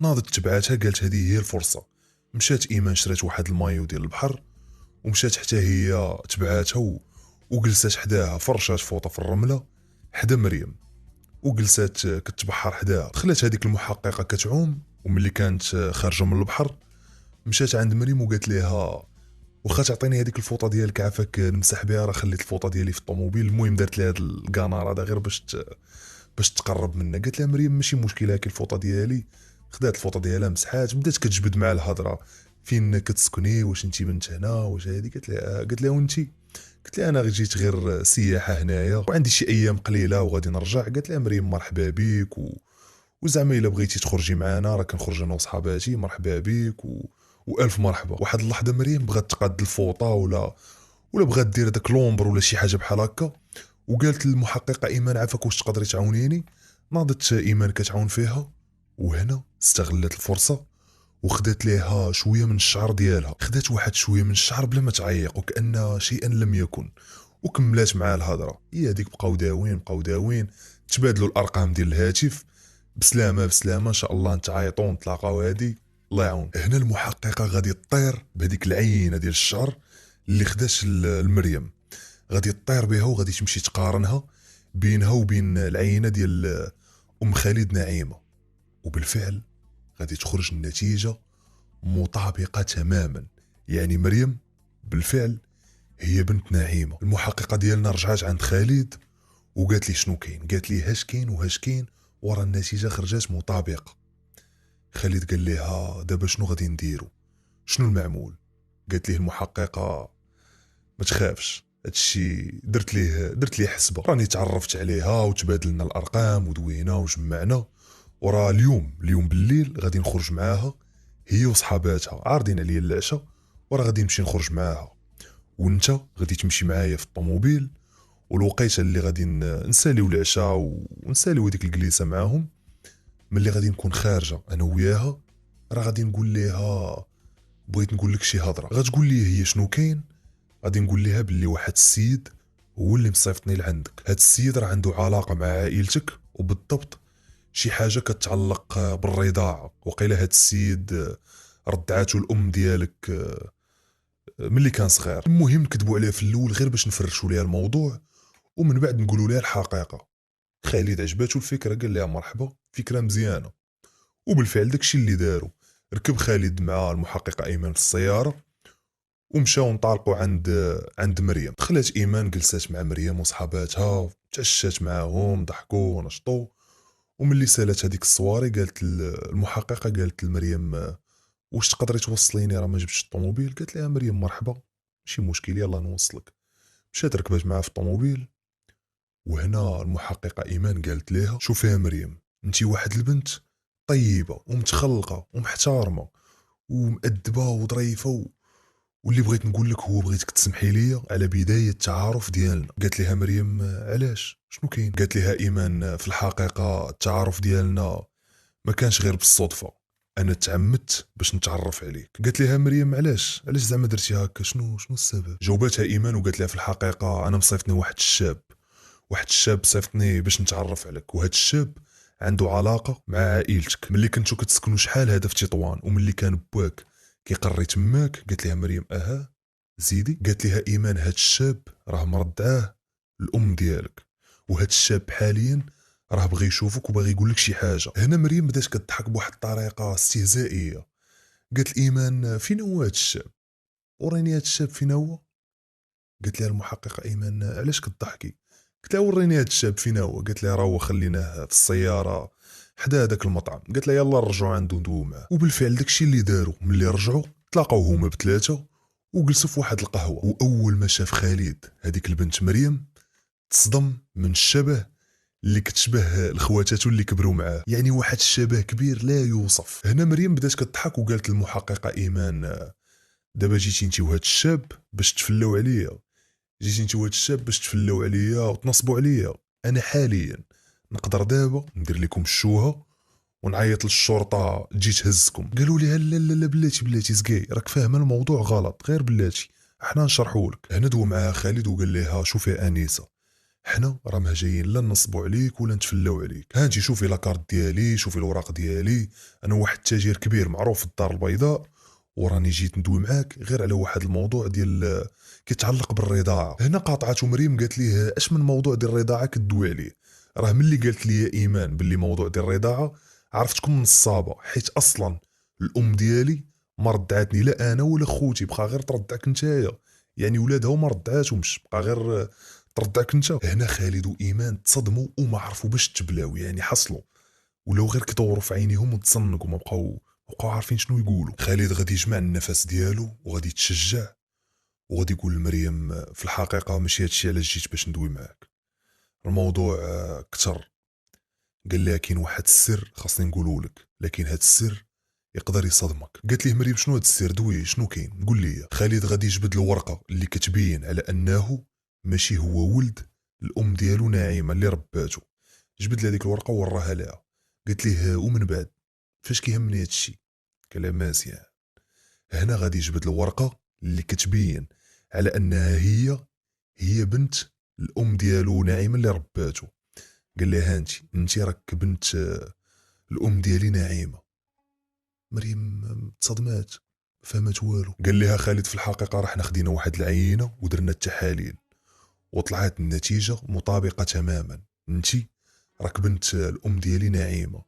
ناضت تبعاتها قالت هذه هي الفرصه. مشات ايمان شرات واحد المايو ديال البحر ومشات حتى هي تبعاتها وجلسات حداها، فرشات فوطه في الرمله حدا مريم وجلسات كتبحر حداها. دخلت هذيك المحققه كتعوم، وملي كانت خارجه من البحر مشات عند مريم وقالت لها واخا تعطيني هذيك الفوطه ديالك عافاك نمسح بها، راه خليت الفوطه ديالي في الطوموبيل. المهم دارت لها هذا الكانار هذا غير باش تقرب منها. قالت لها مريم ماشي مشكله هاك الفوطه ديالي. خدات الفوطه ديالها مسحات، بدات كتجبد مع الهضره فين كتسكني، واش انت بنت هنا واش هذه. قالت لها وانت؟ قلت لها انا جيت غير سياحه هنايا وعندي شي ايام قليله وغادي نرجع. قالت لها مريم مرحبا بك وزعما الا بغيتي تخرجي معنا راه كنخرج انا وصحاباتي، مرحبا بك والف مرحبا. واحد اللحظه مريم بغات تقاد الفوطه ولا بغات دير داك لومبر ولا شي حاجه بحال هكا، وقالت للمحققه ايمان عافاك واش تقدري تعاونيني؟ ناضت ايمان كتعاون فيها، وهنا استغلت الفرصه وخدات ليها شويه من الشعر ديالها. خدات واحد شويه من الشعر بلا ما تعيق وكأن شيئا لم يكن، وكملات معاه الهضره. هي هذيك بقاو داوين تبادلوا الارقام ديال الهاتف. بسلامه بسلامه ان شاء الله نتعايطوا نتلاقاو. هادي الله يعاون. هنا المحققه غادي تطير بهذيك العينه ديال الشعر اللي خدات المريم، غادي تطير بها وغادي تمشي تقارنها بينها وبين العينه ديال ام خالد نعيمه. وبالفعل غادي تخرج النتيجه مطابقه تماما، يعني مريم بالفعل هي بنت نعيمه. المحققه ديالنا رجعت عند خالد وقالت لي شنو كاين. قالت لي هاش كاين وهاش كاين ورا النتيجه خرجت مطابقه. خالد قال لها دابا شنو غادي نديرو؟ شنو المعمول؟ قالت ليه المحققه ما تخافش، هادشي درت ليه حسبه، راني تعرفت عليها وتبادلنا الارقام ودوينا وجمعنا، ورا اليوم بالليل غادي نخرج معاها هي وصحاباتها، عارضين عليا العشاء ورا غادي نمشي نخرج معاها، وانت غادي تمشي معايا في الطوموبيل، والوقيته اللي غادي نساليو العشاء ونساليو هذيك الجليسه معاهم، ملي غادي نكون خارجه انا وياها راه غادي نقول ليها بغيت نقول لك شي هضره. غتقول لي هي شنو كاين؟ غادي نقول لها باللي واحد السيد هو اللي مصيفطني لعندك. هاد السيد راه عنده علاقه مع عائلتك، وبالضبط شي حاجه كتعلق بالرضاعه. وقيله هاد السيد رضعاتو الام ديالك ملي كان صغير. المهم نكذبوا عليه في الاول غير باش نفرشوا ليها الموضوع ومن بعد نقولوا ليها الحقيقه. خالد عجباتو الفكره، قال لها مرحبا، فكره مزيانه. وبالفعل داكشي اللي داروا. ركب خالد مع المحققه ايمن في السياره ومشاو انطلقوا عند مريم. دخلت ايمان جلسات مع مريم وصحاباتها، تعشات معاهم، ضحكوا ونشطوا. وملي سالت هذيك الصواري قالت المحققه، قالت لمريم واش تقدري توصليني، راه ما جبتش الطوموبيل. قالت لها مريم مرحبا، ماشي مشكل، يلا نوصلك. مشات ركبت معاه في الطوموبيل. وهنا المحققه ايمان قالت لها شوفي يا مريم، انت واحد البنت طيبه ومتخلقه ومحترمه ومؤدبه وظريفه واللي بغيت نقول لك هو بغيتك تسمحي لي على بدايه التعارف ديالنا. قالت لها مريم علاش، شنو كاين؟ قالت لها ايمان في الحقيقه التعارف ديالنا ما كانش غير بالصدفه، انا تعمدت باش نتعرف عليك. قالت لها مريم علاش زعما درتي هكا، شنو السبب؟ جاوباتها ايمان وقالت لها في الحقيقه انا مصيفطني واحد الشاب صيفطني باش نتعرف عليك، وهذا الشاب عنده علاقه مع عائلتك. ملي كنتو كتسكنوا شحال هذا في تطوان، وملي كان باك كيقري تماك. قالت لها مريم اها زيدي. قالت لها ايمان هذا الشاب راه مرضعاه الام ديالك، وهذا الشاب حاليا راه بغى يشوفك وباغي يقول لك شي حاجه. هنا مريم بدات كتضحك بواحد الطريقه استهزائيه. قالت الايمان فين هو هذا الشاب، وريني هذا الشاب فين هو. قالت لها المحققه ايمان علاش كتضحكي؟ قلت لها وريني هذا الشاب فين هو. قالت لها راه هو خليناه في السياره حدا هذاك المطعم. قالت لها يلا نرجعوا عنده ندويو معاه. وبالفعل داكشي اللي داروا، ملي رجعوا تلاقاو هما بثلاثه وجلسوا في واحد القهوه. واول ما شاف خالد هذيك البنت مريم تصدم من الشبه اللي كتشبه لخواتاتو اللي كبروا معاه، يعني واحد الشبه كبير لا يوصف. هنا مريم بدات كتضحك وقالت للمحققه ايمان دابا جيتي انت وهاد الشاب باش تفلاو عليا، جيتي انت وهاد الشاب باش تفلاو عليا وتنصبوا عليا. انا حاليا نقدر دابا ندير لكم الشوهه ونعيط للشرطه تجي تهزكم. قالوا لي لا لا لا بلاتي زكاي، راك فاهمه الموضوع غلط، غير بلاتي احنا نشرحوا لك. هنا دوا معها خالد وقال لها شوفي انيسه، حنا راه ما جايين لا نصبوا عليك ولا نتفلاو عليك. ها انت شوفي لاكارت ديالي، شوفي الوراق ديالي، انا واحد التاجر كبير معروف في الدار البيضاء، وراني جيت ندوي معاك غير على واحد الموضوع ديال كيتعلق بالرضاعه. هنا قاطعته مريم قالت ليه اش من موضوع ديال الرضاعه كدوي عليه؟ راه ملي قالت لي ايمان باللي موضوع ديال الرضاعه عرفتكم نصابه، حيت اصلا الام ديالي ما رضعتني لا انا ولا خوتي، بقى غير ترضعك نتايا، يعني ولادها ما رضعاتهمش، بقى غير ترضعك انت. هنا خالد وايمان تصدموا وما عرفوا باش تبلاو، يعني حصلوا ولاو غير كيدوروا في عينيهم وتصنقوا، ما بقاو عارفين شنو يقولوا. خالد غادي يجمع النفس ديالو وغادي يتشجع وغادي يقول لمريم في الحقيقه ماشي هادشي علاش جيت باش ندوي معاك، الموضوع كتر. قال لها كاين واحد السر خاصني نقوله لك، لكن هاد السر يقدر يصدمك. قالت ليه مريم شنو هاد السر، دوي شنو كاين قول لي. خالد غادي يجبد الورقه اللي كتبين على انه ماشي هو ولد الام ديالو ناعمه اللي رباتو. جبد لها ديك الورقه ووراها لها. قالت ليه ومن بعد فاش كيهمني هاد الشيء؟ قال لها مزيان. هنا غادي يجبد الورقه اللي كتبين على انها هي بنت الام ديالو ناعمه اللي رباتو. قال لها انت راك بنت الام ديالي ناعمه. مريم تصدمات فهمت والو. قال لها خالد في الحقيقه رحنا خدينا واحد العينه ودرنا التحاليل وطلعت النتيجه مطابقه تماما، انت راك بنت الام ديالي ناعمه.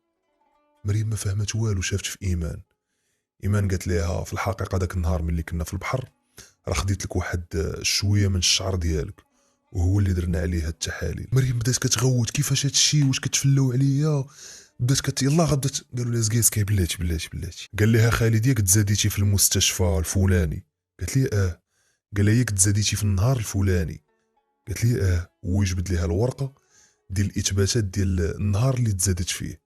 مريم ما فهمت والو، شافت في ايمان قالت لها في الحقيقه داك النهار ملي كنا في البحر راه خديت لك واحد شويه من الشعر ديالك وهو اللي درنا عليه التحاليل. مريم بدات كتغوت كيفاش هادشي، واش كتفلاو عليا؟ بدات يلا غدات. قالوا لها سكاي بلاتي. قال لها خالد ياك تزاديتي في المستشفى الفلاني؟ قالت لي قال لها ياك تزاديتي في النهار الفلاني؟ قالت لي هو يجبد لها الورقه ديال الاثباتات ديال النهار اللي تزادت فيه.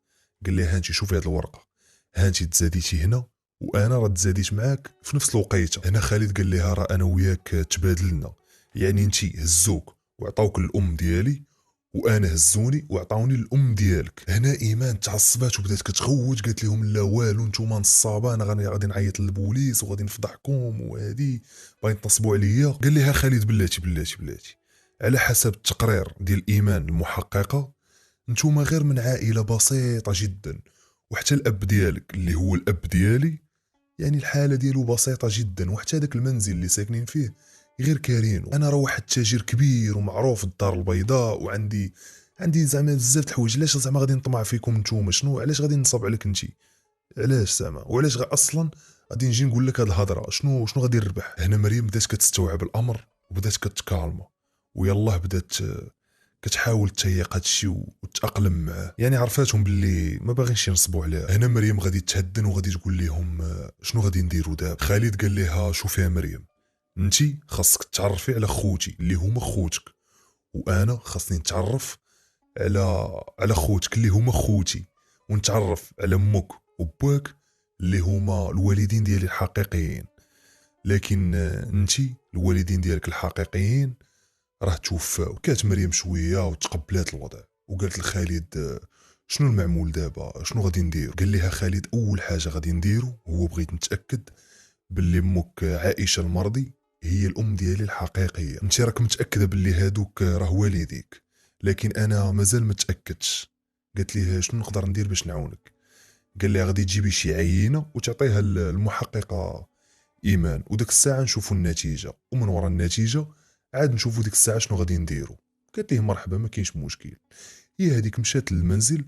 قال لها هانتي شوفي هاد الورقه، هانتي تزاديتي هنا وانا راه تزاديت معاك في نفس الوقيته. هنا خالد قال لها راه انا وياك تبادلنا، يعني انتي هزوك وعطاوك الام ديالي وانا هزوني وعطاوني الام ديالك. هنا ايمان تعصبات وبدات كتغوت، قالت لهم لا والو نتوما نصابه، انا غادي نعيط للبوليس وغادي نفضحكم وهادي باغي تنصبوا عليا. قال لها خالد بلاتي على حسب التقرير ديال ايمان المحققه نتوما غير من عائله بسيطه جدا، وحتى الاب ديالك اللي هو الاب ديالي يعني الحاله ديالو بسيطه جدا، وحتى داك المنزل اللي ساكنين فيه غير كارينو. انا راه واحد التاجر كبير ومعروف في الدار البيضاء وعندي زعما بزاف د الحوايج، علاش زعما غادي نطمع فيكم نتوما؟ شنو علاش غادي نصب عليك انت؟ علاش زعما؟ وعلاش اصلا غادي نجي نقول لك هاد الهضره؟ شنو غادي نربح هنا؟ مريم بدات كتستوعب الامر وبدات كتكالما، ويلاه بدات كتحاول تيق هاد الشيء وتأقلم معاه. يعني عرفاتهم باللي ما باغينش ينصبوا عليها. هنا مريم غادي تهدن وغادي تقول لهم شنو غادي نديروا دابا. خالد قال لها شوفي يا مريم، انتي خاصك تعرفي على خوتي اللي هما خوتك، وانا خاصني نتعرف على خوتك اللي هما خوتي، ونتعرف على امك وباك اللي هما الوالدين ديالي الحقيقيين. لكن انتي الوالدين ديالك الحقيقيين راه توفاو. كانت مريم شويه وتقبلات الوضع وقالت لخالد شنو المعمول دابا؟ شنو غادي ندير؟ قال لها خالد اول حاجه غادي نديرو هو بغيت نتاكد باللي امك عائشه المرضي هي الام ديالي الحقيقيه. انت راك متاكده باللي هادوك راه والديك؟ لكن انا مازال متاكدش. قالت ليه شنو نقدر ندير باش نعاونك؟ قال لها غادي تجيبي شي عينه وتعطيها المحققه ايمان، وديك الساعه نشوفوا النتيجه، ومن وراء النتيجه عاد نشوفوا ديك الساعه شنو غادي نديروا. قالت ليه مرحبا ما كاينش مشكل. هي هذيك مشات للمنزل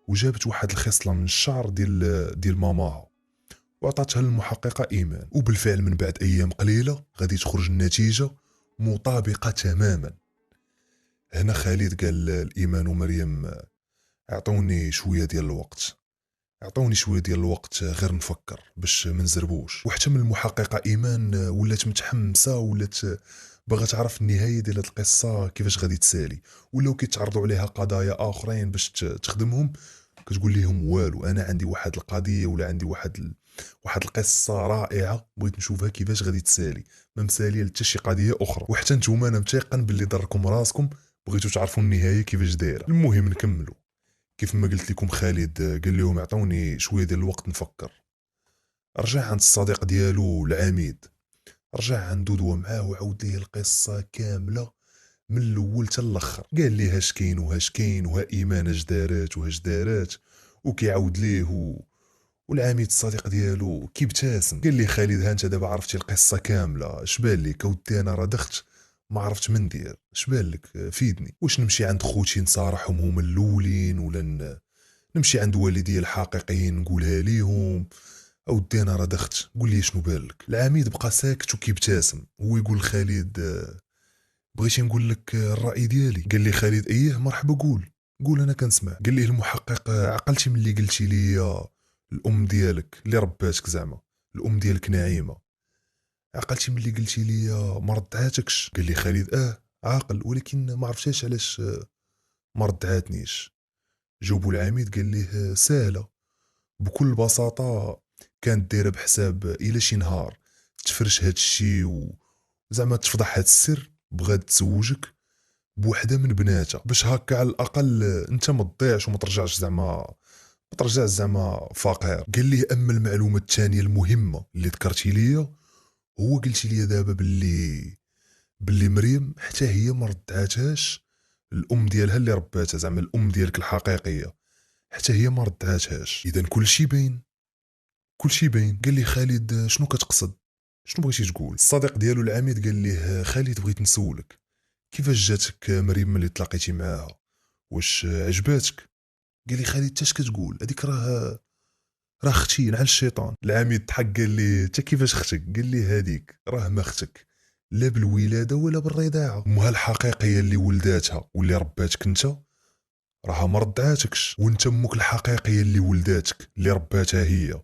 وجابت واحد الخصله من الشعر ديال ماماها وعطاتها للمحققه ايمان، وبالفعل من بعد ايام قليله غادي تخرج النتيجه مطابقه تماما. هنا خالد قال لايمان ومريم اعطوني شويه ديال الوقت، اعطوني شويه ديال الوقت غير نفكر باش ما نزربوش. وحتى من المحققه ايمان ولات متحمسه، ولات باغا تعرف النهايه ديال هاد القصه كيفاش غادي تسالي. ولاو كيتعرضوا عليها قضايا اخرين باش تخدمهم، كتقول لهم والو، انا عندي واحد القضيه ولا عندي واحد القصه رائعه بغيت نشوفها كيفاش غادي تسالي، ما مساليه حتى شي قضيه اخرى. وحتى نتوما انا متيقن باللي ضركم راسكم بغيتوا تعرفوا النهايه كيفاش دايره. المهم نكملوا. كيف ما قلت لكم خالد قال لهم اعطوني شويه ديال الوقت نفكر. رجع عند الصديق ديالو العميد، رجع عنده دوا معاه وعاود ليه القصه كامله من الاول حتى الاخر. قال ليه اش كاين واش كاين وها ايمان اش دارات واش دارات، وكيعاود ليه والعميد الصديق ديالو كيبتسم. قال لي خالد ها انت دابا عرفتي القصه كامله، اش بان لك؟ اودي انا راه دخت ما عرفت من ندير، اش بان لك؟ فيدني. واش نمشي عند خوتي نصارحهم هما الاولين، ولا نمشي عند والدي الحقيقيين نقولها ليهم؟ اودي انا راه دخت، قول لي شنو بالك؟ العميد بقى ساكت وكيبتسم. هو يقول خالد بغيتي نقول لك الراي ديالي؟ قال لي خالد ايه مرحبا قول انا كنسمع. قال لي المحقق عقلتي ملي قلتي لي الام ديالك اللي رباتك، زعما الام ديالك نعيمه، عقلتي ملي قلتي لي ما ردعاتكش؟ قال لي خالد عاقل، ولكن ما عرفتش علاش ما ردعاتنيش. جاوبوا العميد قال ليه سهله، بكل بساطه كانت دايره بحساب الى شي نهار تفرش هاد الشيء وزعما تفضح هاد السر، بغات تزوجك بوحده من بناتها باش هكا على الاقل انت ما تضيعش وما ترجعش زعما فقير. قال لي اما المعلومه الثانيه المهمه اللي ذكرتي ليا، هو قلتي لي دابا باللي مريم حتى هي ما ردعاتهاش الام ديالها اللي رباتها، زعما الام ديالك الحقيقيه حتى هي ما ردعاتهاش. اذا كل شيء باين. قال لي خالد شنو كتقصد؟ شنو بغيتي تقول؟ الصديق ديالو العميد قال ليه خالد بغيت نسولك كيفاش جاتك مريم ملي تلاقيتي معاها؟ واش عجباتك؟ قال لي خالد اش كتقول؟ هذيك راه اختي نعل الشيطان. العميد ضحك قال لي انت كيفاش اختك؟ قال لي هذيك راه ما اختك لا بالولاده ولا بالرضاعه، امها الحقيقيه اللي ولداتها واللي رباتك انت راها ما ردعاتكش، وانت امك الحقيقيه اللي ولداتك اللي رباتها هي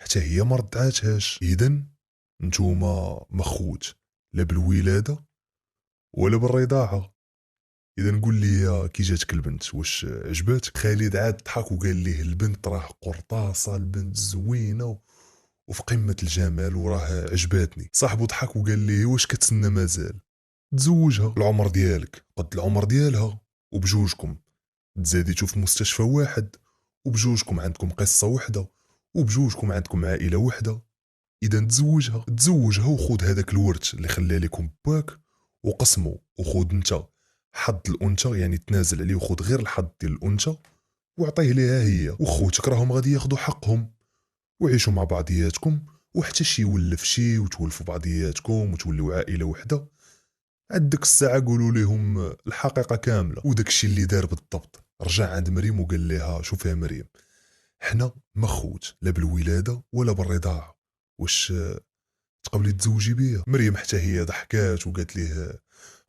حتى هي ما ردعاتهاش. اذا نتوما مخوت لا بالولاده ولا بالرضاعه. اذا نقول لي كي جاتك البنت واش عجباتك؟ خالد عاد ضحك وقال ليه البنت راه قرطاسه، البنت زوينه وفي قمه الجمال وراه عجباتني. صاحبو ضحك وقال ليه واش كتسنى مازال؟ تزوجها، العمر ديالك قد العمر ديالها، وبجوجكم تزاديتو في مستشفى واحد، وبجوجكم عندكم قصه وحده، وبجوجكم عندكم عائله وحده. اذا تزوجها وخذ هذاك الورث اللي خلى لكم باك وقسمه، وخذ انت حظ الانثى، يعني تنازل عليه وخذ غير الحظ ديال الانثى وعطيه ليها هي، وخوتك راهم غادي ياخذوا حقهم وعيشوا مع بعضياتكم، وحتى شي يولف شي وتولفوا بعضياتكم وتولوا عائله وحده. عندك الساعه قولوا لهم الحقيقه كامله. وداك الشيء اللي دار بالضبط، رجع عند مريم وقال لها شوف يا مريم، حنا ما خوت لا بالولاده ولا بالرضاعه. واش تقبلي تزوجي بيا؟ مريم حتى هي ضحكات وقالت ليه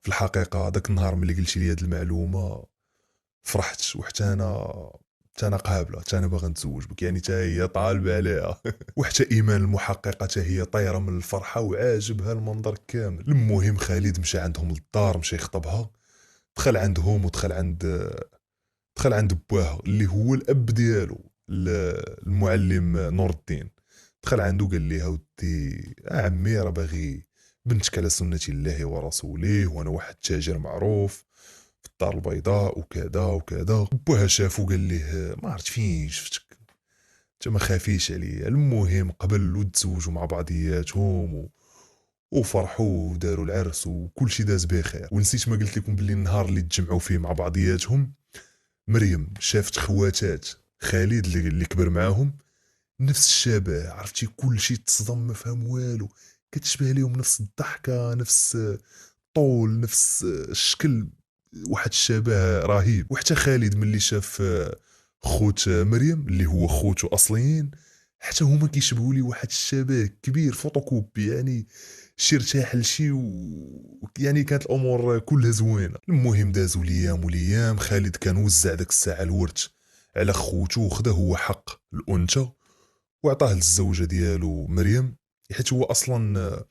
في الحقيقه داك النهار ملي قلتي لي هاد المعلومه فرحت، وحتى انا قابله، حتى انا باغا نتزوج بك. يعني حتى هي طالبه عليها وحتى ايمان المحققه حتى هي طايره من الفرحه وعاجبها المنظر كامل. المهم خالد مشى عندهم للدار، مشى يخطبها، دخل عندهم ودخل عند باها اللي هو الاب ديالو المعلم نور الدين. دخل عنده قال ليه ودي عمي راه باغي بنتك على سنة الله ورسوله، وانا واحد تاجر معروف في الدار البيضاء وكذا وكذا. باها شافو قال ليه ما عرفت فين شفتك انت، ما خافيش عليا. المهم قبل وتزوجوا مع بعضياتهم وفرحوا وداروا العرس وكل شيء داز بخير. ونسيت ما قلت لكم باللي النهار اللي تجمعوا فيه مع بعضياتهم مريم شافت خواتات خالد اللي كبر معاهم نفس الشبه، عرفتي كل شيء تصدم ما فهم والو، كتشبه ليهم نفس الضحكه، نفس الطول، نفس الشكل، واحد الشبه رهيب. وحتى خالد ملي شاف خوت مريم اللي هو خوتو اصليين، حتى هما كيشبهوا لي واحد الشبه كبير فوتوكوبي، يعني شي ارتاح لشي يعني كانت الامور كلها زوينه. المهم دازوا ليام وليام، خالد كان وزع داك الساعه الورث على خوتو وخدا هو حق الانثى وعطاه للزوجه ديالو مريم، حيت هو اصلا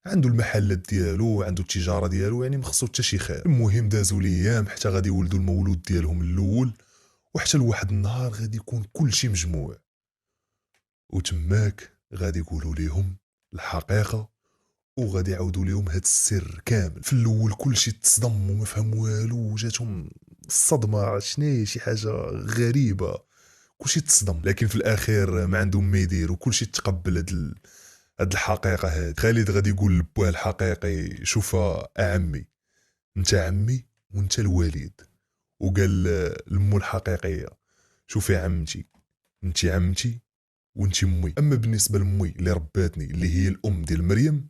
عنده المحلات ديالو وعنده التجاره ديالو، يعني ما خصو حتى شي خير. المهم دازوا ليام حتى غادي يولدوا المولود ديالهم الاول، وحتى لواحد النهار غادي يكون كل شيء مجموع، وتماك غادي يقولوا ليهم الحقيقه وغادي يعاودوا لهم هاد السر كامل. في الاول كل شيء تصدم وما فهم والو، وجاتهم الصدمه، شنو شي حاجه غريبه، كل شيء تصدم. لكن في الاخير ما عندهم ما يدير وكل شيء تقبل هاد الحقيقه. هاد خالد غادي يقول لبوه الحقيقي شوف عمي، انت عمي وانت الوالد. وقال لمو الحقيقيه شوفي يا عمتي، انت عمتي وانت امي. اما بالنسبه لامي اللي رباتني اللي هي الام ديال مريم،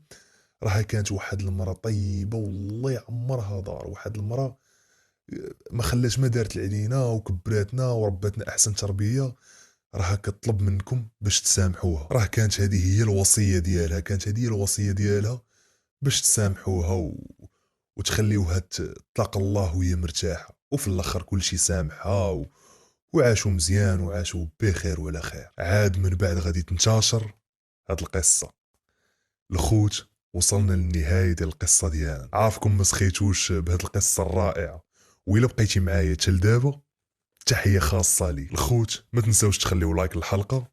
راها كانت واحد المراه طيبه والله يعمرها دار، واحد المراه ما خلاش ما دارت علينا وكبراتنا ورباتنا احسن تربيه. راها كطلب منكم باش تسامحوها، راه كانت هذه هي الوصيه ديالها، كانت هذه هي الوصيه ديالها باش تسامحوها وتخليوها تلاقى الله وهي مرتاحه. وفي الاخر كل شيء سامحها وعاشوا مزيان وعاشوا بخير ولا خير. عاد من بعد غادي تنتشر هاد القصه. الخوت وصلنا للنهايه ديال القصه ديالنا. عارفكم ما سخيتوش بهاد القصه الرائعه، وإلا بقيتي معايا حتى لدابا تحيه خاصه لي. الخوت ما تنساوش تخليو لايك للحلقه